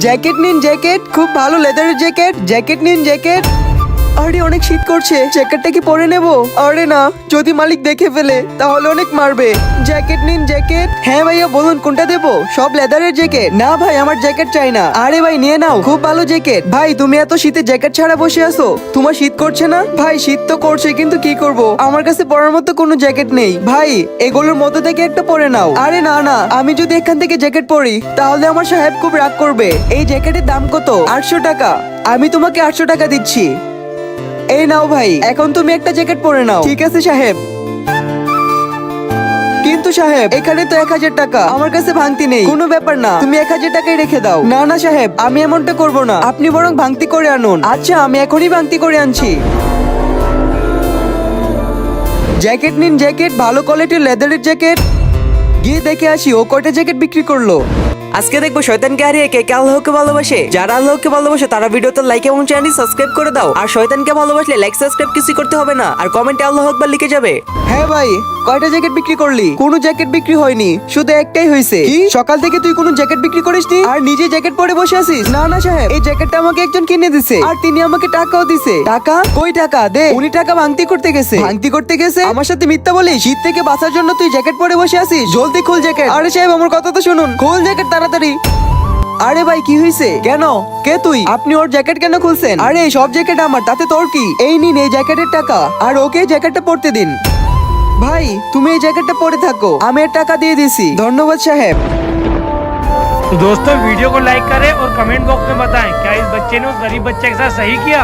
Jacket নিন jacket, খুব ভালো লেদারের জ্যাকেট। জ্যাকেট নিন জ্যাকেট। আরে অনেক শীত করছে, জ্যাকেটটা কি পরে নেব? আরে না, যদি মালিক দেখে ফেলে তাহলে অনেক মারবে। জ্যাকেট নিন জ্যাকেট। হ্যাঁ ভাইয়া বলুন কোনটা দেবো? সব লেদারের জ্যাকেট। না ভাই আমার জ্যাকেট চাই না। আরে ভাই নিয়ে নাও, খুব ভালো জ্যাকেট। ভাই তুমি এত শীতে জ্যাকেট ছাড়া বসে আছো, তোমার শীত করছে না? ভাই শীত তো করছে কিন্তু কি করব, আমার কাছে পরার মতো কোনো জ্যাকেট নেই। ভাই এগুলোর মধ্যে থেকে একটা পরে নাও। আরে না না, আমি যদি এখান থেকে জ্যাকেট পরি তাহলে আমার সাহেব খুব রাগ করবে। এই জ্যাকেটের দাম কত? 800 টাকা। আমি তোমাকে 800 টাকা দিচ্ছি। এই নাও ভাই, এখন তুমি একটা জ্যাকেট পরে নাও। ঠিক আছে সাহেব। কিন্তু সাহেব এখানে তো 1000 টাকা, আমার কাছে ভাঙতি নেই। কোনো ব্যাপার না, তুমি 1000 টাকাই রেখে দাও। না না সাহেব, আমি এমনটা করব না, আপনি বরং ভাঙতি করে আনুন। আচ্ছা আমি এখনই ভাঙতি করে আনছি। জ্যাকেট নিন জ্যাকেট, ভালো কোয়ালিটির লেদারের জ্যাকেট। গিয়ে দেখে আসি ও কয়টা জ্যাকেট বিক্রি করলো। আজকে দেখবো শয়তানকে হারিয়ে কে কে আল্লাহকে ভালোবাসে। যারা আল্লাহকে ভালোবাসে তারা ভিডিওতে লাইক এবং চ্যানেল সাবস্ক্রাইব করে দাও। আর শয়তানকে ভালোবাসলে লাইক সাবস্ক্রাইব কিছু করতে হবে না, আর কমেন্টে আল্লাহু আকবার লিখে যাবে। হ্যাঁ ভাই, কয়টা জ্যাকেট বিক্রি করলি? কোনো জ্যাকেট বিক্রি হয়নি, শুধু একটাই হয়েছে। কি সকাল থেকে তুই কোনো জ্যাকেট বিক্রি করিসনি আর নিজে জ্যাকেট পরে বসে আছিস? না না সাহেব, এই জ্যাকেটটা আমাকে একজন কিনে দিছে আর তিনি আমাকে টাকাও দিছে। টাকা? কই টাকা? দে। উনি টাকা ভাঙতি করতে গেছে। ভাঙতি করতে গেছে? আমার সাথে মিথ্যা বলিস? শীত থেকে বাঁচার জন্য তুই জ্যাকেট পরে বসে আছিস? জলদি খুল জ্যাকেট। আরে সাহেব আমার কথা তো শুনুন, খুল জ্যাকেট তাড়াতাড়ি। আরে ভাই কি হয়েছে? কেন? কে তুই? আপনি ওর জ্যাকেট কেন খুলছেন? আরে সব জ্যাকেট আমার, তাতে তোর কি? এই নিন এই জ্যাকেটের টাকা, আর ওকে জ্যাকেটটা পরতে দিন। ভাই তুমি এই জ্যাকেটটা পরে থাকো, আমি এর টাকা দিয়ে দিছি। ধন্যবাদ সাহেব। तो दोस्तों वीडियो को लाइक करें और कमेंट बॉक्स में बताएं क्या इस बच्चे ने उस गरीब बच्चे के साथ सही किया।